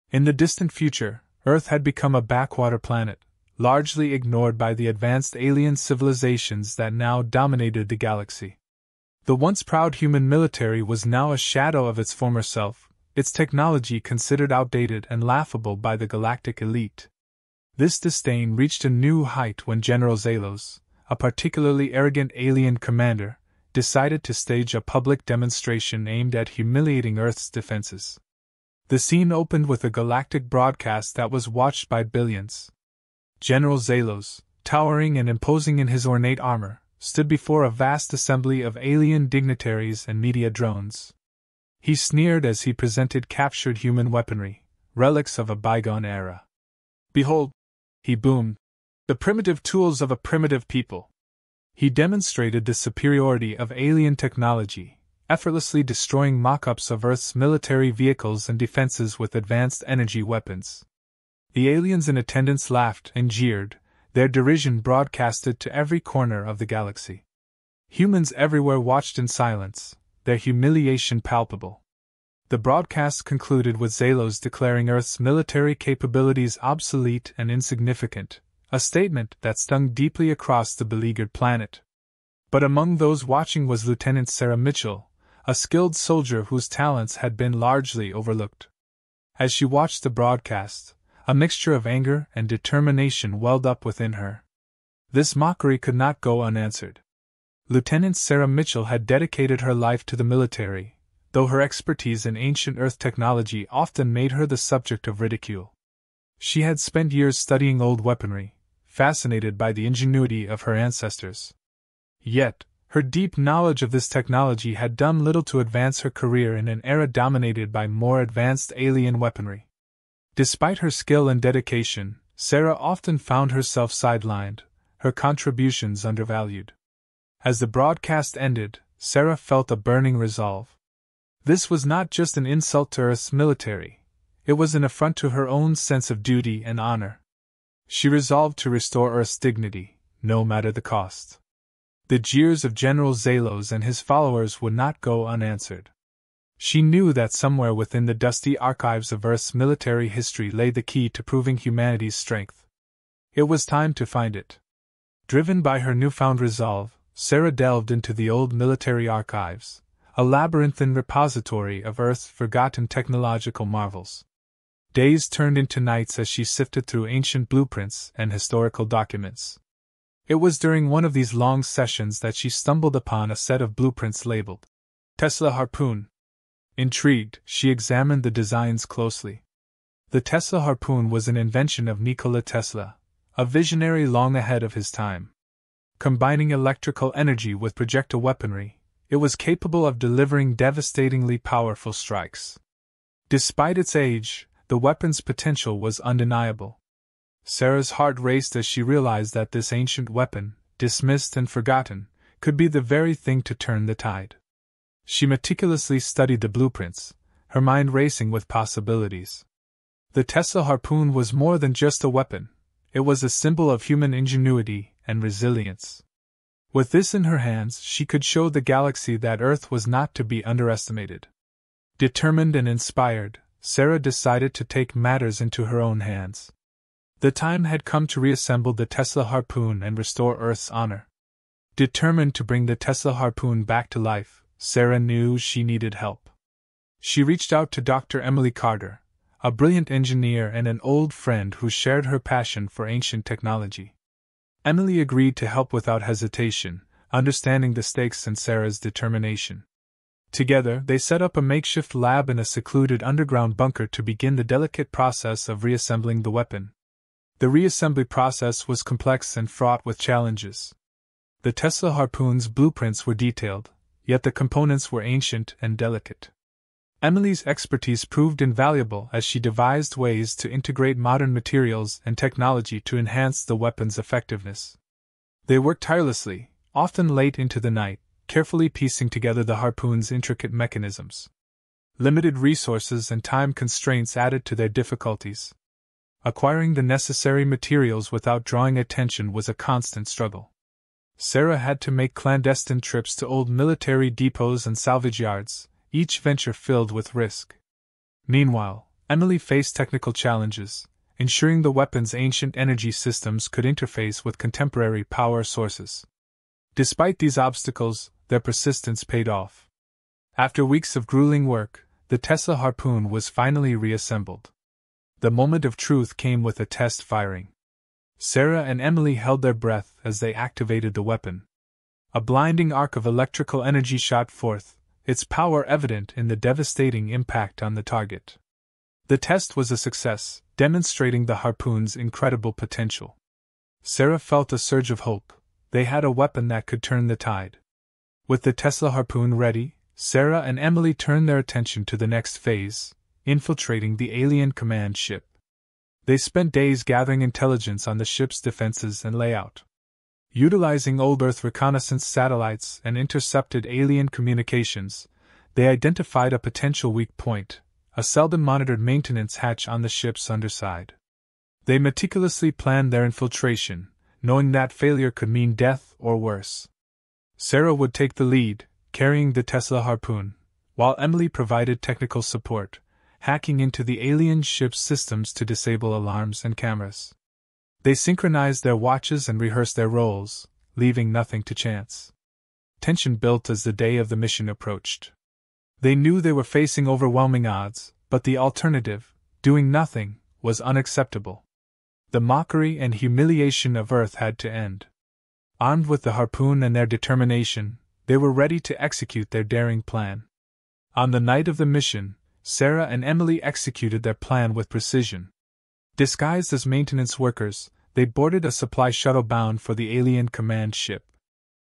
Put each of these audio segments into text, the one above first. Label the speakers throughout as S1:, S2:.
S1: In the distant future, Earth had become a backwater planet, largely ignored by the advanced alien civilizations that now dominated the galaxy. The once proud human military was now a shadow of its former self, its technology considered outdated and laughable by the galactic elite. This disdain reached a new height when General Zalos, a particularly arrogant alien commander, decided to stage a public demonstration aimed at humiliating Earth's defenses. The scene opened with a galactic broadcast that was watched by billions. General Zalos, towering and imposing in his ornate armor, stood before a vast assembly of alien dignitaries and media drones. He sneered as he presented captured human weaponry, relics of a bygone era. "Behold," he boomed, "the primitive tools of a primitive people." He demonstrated the superiority of alien technology, effortlessly destroying mock-ups of Earth's military vehicles and defenses with advanced energy weapons. The aliens in attendance laughed and jeered, their derision broadcasted to every corner of the galaxy. Humans everywhere watched in silence, their humiliation palpable. The broadcast concluded with Zalos declaring Earth's military capabilities obsolete and insignificant, a statement that stung deeply across the beleaguered planet. But among those watching was Lieutenant Sarah Mitchell, a skilled soldier whose talents had been largely overlooked. As she watched the broadcast, a mixture of anger and determination welled up within her. This mockery could not go unanswered. Lieutenant Sarah Mitchell had dedicated her life to the military, though her expertise in ancient Earth technology often made her the subject of ridicule. She had spent years studying old weaponry, fascinated by the ingenuity of her ancestors. Yet, her deep knowledge of this technology had done little to advance her career in an era dominated by more advanced alien weaponry. Despite her skill and dedication, Sarah often found herself sidelined, her contributions undervalued. As the broadcast ended, Sarah felt a burning resolve. This was not just an insult to Earth's military, it was an affront to her own sense of duty and honor. She resolved to restore Earth's dignity, no matter the cost. The jeers of General Zalos and his followers would not go unanswered. She knew that somewhere within the dusty archives of Earth's military history lay the key to proving humanity's strength. It was time to find it. Driven by her newfound resolve, Sarah delved into the old military archives, a labyrinthine repository of Earth's forgotten technological marvels. Days turned into nights as she sifted through ancient blueprints and historical documents. It was during one of these long sessions that she stumbled upon a set of blueprints labeled Tesla Harpoon. Intrigued, she examined the designs closely. The Tesla harpoon was an invention of Nikola Tesla, a visionary long ahead of his time. Combining electrical energy with projectile weaponry, it was capable of delivering devastatingly powerful strikes. Despite its age, the weapon's potential was undeniable. Sarah's heart raced as she realized that this ancient weapon, dismissed and forgotten, could be the very thing to turn the tide. She meticulously studied the blueprints, her mind racing with possibilities. The Tesla harpoon was more than just a weapon, it was a symbol of human ingenuity and resilience. With this in her hands, she could show the galaxy that Earth was not to be underestimated. Determined and inspired, Sarah decided to take matters into her own hands. The time had come to reassemble the Tesla harpoon and restore Earth's honor. Determined to bring the Tesla harpoon back to life, Sarah knew she needed help. She reached out to Dr. Emily Carter, a brilliant engineer and an old friend who shared her passion for ancient technology. Emily agreed to help without hesitation, understanding the stakes and Sarah's determination. Together, they set up a makeshift lab in a secluded underground bunker to begin the delicate process of reassembling the weapon. The reassembly process was complex and fraught with challenges. The Tesla harpoon's blueprints were detailed, yet the components were ancient and delicate. Emily's expertise proved invaluable as she devised ways to integrate modern materials and technology to enhance the weapon's effectiveness. They worked tirelessly, often late into the night, carefully piecing together the harpoon's intricate mechanisms. Limited resources and time constraints added to their difficulties. Acquiring the necessary materials without drawing attention was a constant struggle. Sarah had to make clandestine trips to old military depots and salvage yards, each venture filled with risk. Meanwhile, Emily faced technical challenges, ensuring the weapon's ancient energy systems could interface with contemporary power sources. Despite these obstacles, their persistence paid off. After weeks of grueling work, the Tesla harpoon was finally reassembled. The moment of truth came with a test firing. Sarah and Emily held their breath as they activated the weapon. A blinding arc of electrical energy shot forth, its power evident in the devastating impact on the target. The test was a success, demonstrating the harpoon's incredible potential. Sarah felt a surge of hope. They had a weapon that could turn the tide. With the Tesla harpoon ready, Sarah and Emily turned their attention to the next phase, infiltrating the alien command ship. They spent days gathering intelligence on the ship's defenses and layout. Utilizing old Earth reconnaissance satellites and intercepted alien communications, they identified a potential weak point, a seldom monitored maintenance hatch on the ship's underside. They meticulously planned their infiltration, knowing that failure could mean death or worse. Sarah would take the lead, carrying the Tesla harpoon, while Emily provided technical support, hacking into the alien ship's systems to disable alarms and cameras. They synchronized their watches and rehearsed their roles, leaving nothing to chance. Tension built as the day of the mission approached. They knew they were facing overwhelming odds, but the alternative, doing nothing, was unacceptable. The mockery and humiliation of Earth had to end. Armed with the harpoon and their determination, they were ready to execute their daring plan. On the night of the mission, Sarah and Emily executed their plan with precision. Disguised as maintenance workers, they boarded a supply shuttle bound for the alien command ship.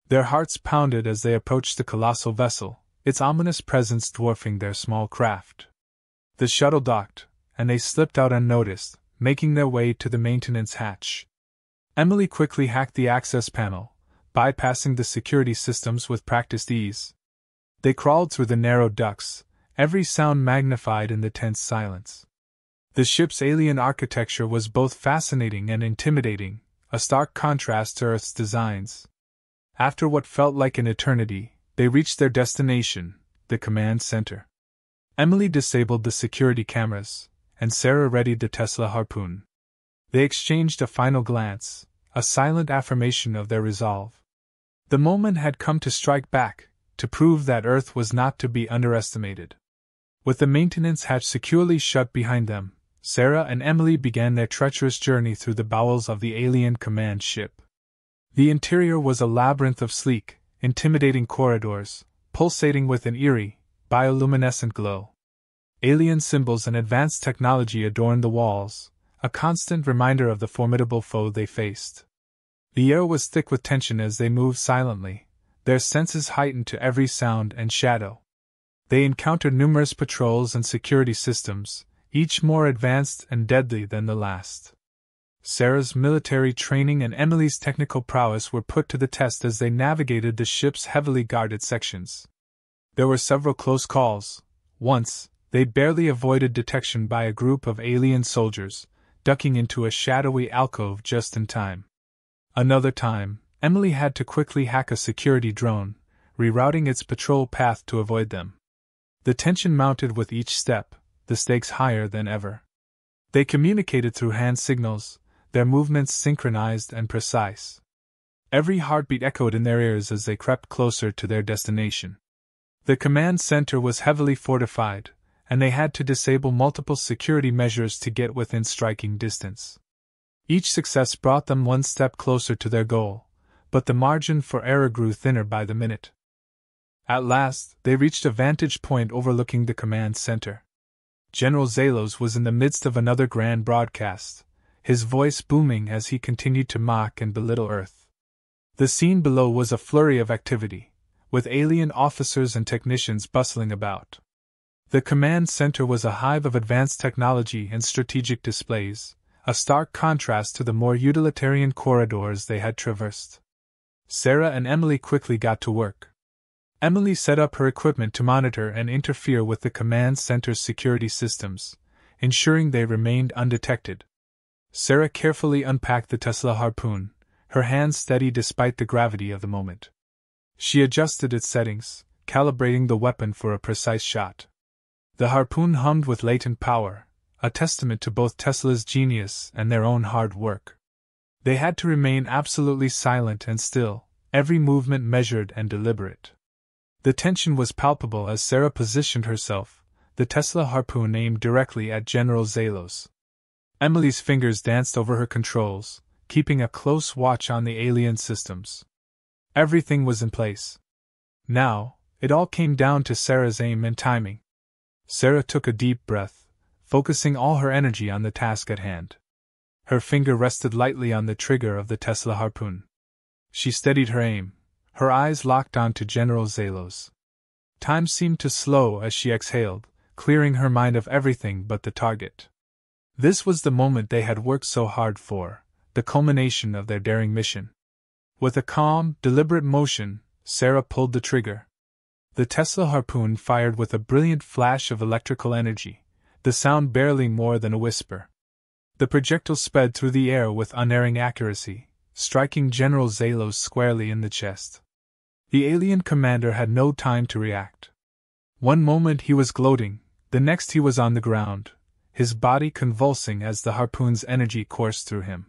S1: Their hearts pounded as they approached the colossal vessel, its ominous presence dwarfing their small craft. The shuttle docked, and they slipped out unnoticed, making their way to the maintenance hatch. Emily quickly hacked the access panel, bypassing the security systems with practiced ease. They crawled through the narrow ducts, every sound magnified in the tense silence. The ship's alien architecture was both fascinating and intimidating, a stark contrast to Earth's designs. After what felt like an eternity, they reached their destination, the command center. Emily disabled the security cameras, and Sarah readied the Tesla harpoon. They exchanged a final glance, a silent affirmation of their resolve. The moment had come to strike back, to prove that Earth was not to be underestimated. With the maintenance hatch securely shut behind them, Sarah and Emily began their treacherous journey through the bowels of the alien command ship. The interior was a labyrinth of sleek, intimidating corridors, pulsating with an eerie, bioluminescent glow. Alien symbols and advanced technology adorned the walls, a constant reminder of the formidable foe they faced. The air was thick with tension as they moved silently, their senses heightened to every sound and shadow. They encountered numerous patrols and security systems, each more advanced and deadly than the last. Sarah's military training and Emily's technical prowess were put to the test as they navigated the ship's heavily guarded sections. There were several close calls. Once, they barely avoided detection by a group of alien soldiers, ducking into a shadowy alcove just in time. Another time, Emily had to quickly hack a security drone, rerouting its patrol path to avoid them. The tension mounted with each step, the stakes higher than ever. They communicated through hand signals, their movements synchronized and precise. Every heartbeat echoed in their ears as they crept closer to their destination. The command center was heavily fortified, and they had to disable multiple security measures to get within striking distance. Each success brought them one step closer to their goal, but the margin for error grew thinner by the minute. At last, they reached a vantage point overlooking the command center. General Zalos was in the midst of another grand broadcast, his voice booming as he continued to mock and belittle Earth. The scene below was a flurry of activity, with alien officers and technicians bustling about. The command center was a hive of advanced technology and strategic displays, a stark contrast to the more utilitarian corridors they had traversed. Sarah and Emily quickly got to work. Emily set up her equipment to monitor and interfere with the command center's security systems, ensuring they remained undetected. Sarah carefully unpacked the Tesla harpoon, her hands steady despite the gravity of the moment. She adjusted its settings, calibrating the weapon for a precise shot. The harpoon hummed with latent power, a testament to both Tesla's genius and their own hard work. They had to remain absolutely silent and still, every movement measured and deliberate. The tension was palpable as Sarah positioned herself, the Tesla harpoon aimed directly at General Zalos. Emily's fingers danced over her controls, keeping a close watch on the alien systems. Everything was in place. Now, it all came down to Sarah's aim and timing. Sarah took a deep breath, focusing all her energy on the task at hand. Her finger rested lightly on the trigger of the Tesla harpoon. She steadied her aim, her eyes locked onto General Zalos. Time seemed to slow as she exhaled, clearing her mind of everything but the target. This was the moment they had worked so hard for, the culmination of their daring mission. With a calm, deliberate motion, Sarah pulled the trigger. The Tesla harpoon fired with a brilliant flash of electrical energy, the sound barely more than a whisper. The projectile sped through the air with unerring accuracy, striking General Zalos squarely in the chest. The alien commander had no time to react. One moment he was gloating, the next he was on the ground, his body convulsing as the harpoon's energy coursed through him.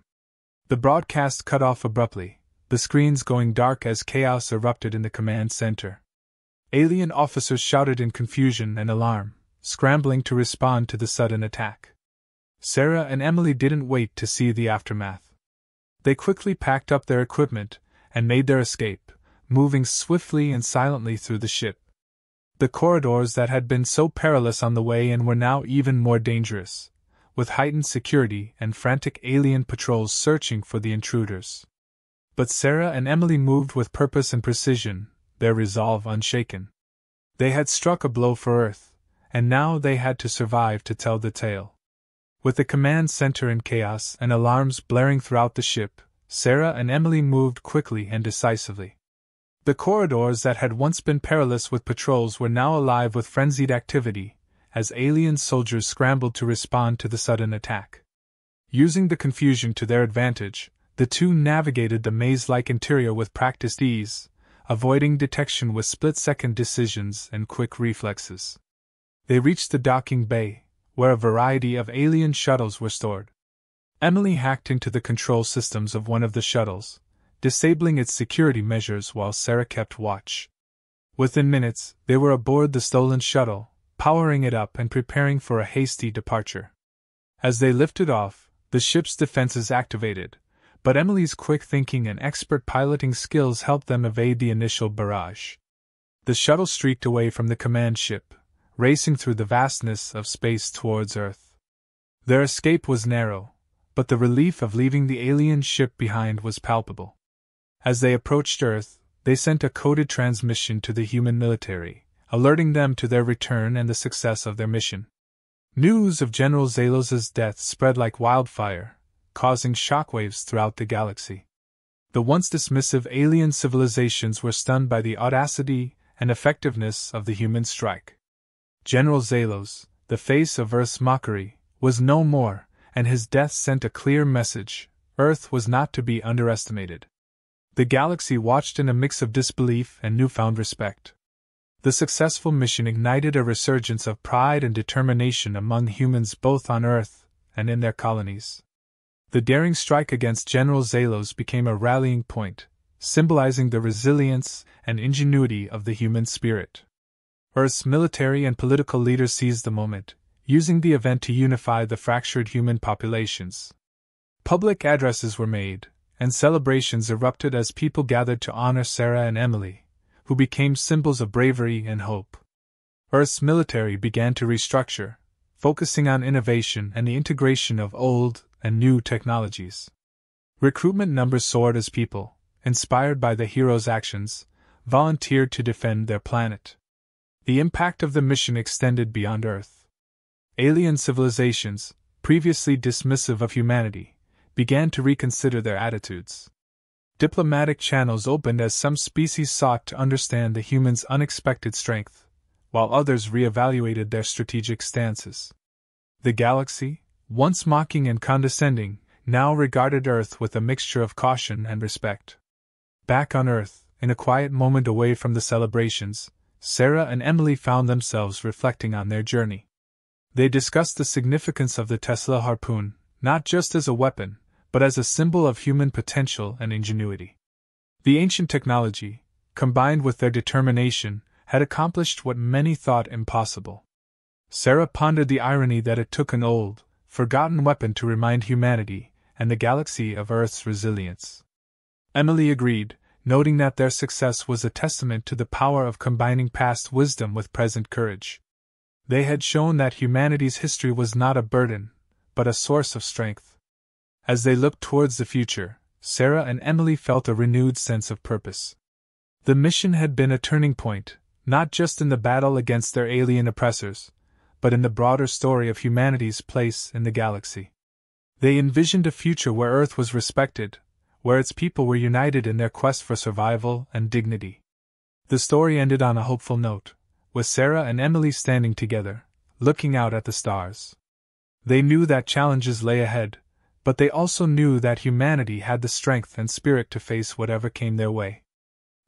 S1: The broadcast cut off abruptly, the screens going dark as chaos erupted in the command center. Alien officers shouted in confusion and alarm, scrambling to respond to the sudden attack. Sarah and Emily didn't wait to see the aftermath. They quickly packed up their equipment and made their escape, moving swiftly and silently through the ship. The corridors that had been so perilous on the way in were now even more dangerous, with heightened security and frantic alien patrols searching for the intruders. But Sarah and Emily moved with purpose and precision, their resolve unshaken. They had struck a blow for Earth, and now they had to survive to tell the tale. With the command center in chaos and alarms blaring throughout the ship, Sarah and Emily moved quickly and decisively. The corridors that had once been perilous with patrols were now alive with frenzied activity, as alien soldiers scrambled to respond to the sudden attack. Using the confusion to their advantage, the two navigated the maze-like interior with practiced ease, avoiding detection with split-second decisions and quick reflexes. They reached the docking bay, where a variety of alien shuttles were stored. Emily hacked into the control systems of one of the shuttles, disabling its security measures while Sarah kept watch. Within minutes, they were aboard the stolen shuttle, powering it up and preparing for a hasty departure. As they lifted off, the ship's defenses activated, but Emily's quick thinking and expert piloting skills helped them evade the initial barrage. The shuttle streaked away from the command ship, racing through the vastness of space towards Earth. Their escape was narrow, but the relief of leaving the alien ship behind was palpable. As they approached Earth, they sent a coded transmission to the human military, alerting them to their return and the success of their mission. News of General Zalos's death spread like wildfire, causing shockwaves throughout the galaxy. The once dismissive alien civilizations were stunned by the audacity and effectiveness of the human strike. General Zalos, the face of Earth's mockery, was no more, and his death sent a clear message: Earth was not to be underestimated. The galaxy watched in a mix of disbelief and newfound respect. The successful mission ignited a resurgence of pride and determination among humans both on Earth and in their colonies. The daring strike against General Zalos became a rallying point, symbolizing the resilience and ingenuity of the human spirit. Earth's military and political leaders seized the moment, using the event to unify the fractured human populations. Public addresses were made, and celebrations erupted as people gathered to honor Sarah and Emily, who became symbols of bravery and hope. Earth's military began to restructure, focusing on innovation and the integration of old and new technologies. Recruitment numbers soared as people, inspired by the heroes' actions, volunteered to defend their planet. The impact of the mission extended beyond Earth. Alien civilizations, previously dismissive of humanity, began to reconsider their attitudes. Diplomatic channels opened as some species sought to understand the humans' unexpected strength, while others reevaluated their strategic stances. The galaxy, once mocking and condescending, now regarded Earth with a mixture of caution and respect. Back on Earth, in a quiet moment away from the celebrations, Sarah and Emily found themselves reflecting on their journey. They discussed the significance of the Tesla harpoon, not just as a weapon, but as a symbol of human potential and ingenuity. The ancient technology, combined with their determination, had accomplished what many thought impossible. Sarah pondered the irony that it took an old, forgotten weapon to remind humanity and the galaxy of Earth's resilience. Emily agreed, noting that their success was a testament to the power of combining past wisdom with present courage. They had shown that humanity's history was not a burden, but a source of strength. As they looked towards the future, Sarah and Emily felt a renewed sense of purpose. The mission had been a turning point, not just in the battle against their alien oppressors, but in the broader story of humanity's place in the galaxy. They envisioned a future where Earth was respected, where its people were united in their quest for survival and dignity. The story ended on a hopeful note, with Sarah and Emily standing together, looking out at the stars. They knew that challenges lay ahead, but they also knew that humanity had the strength and spirit to face whatever came their way.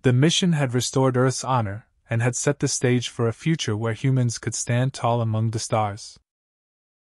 S1: The mission had restored Earth's honor and had set the stage for a future where humans could stand tall among the stars.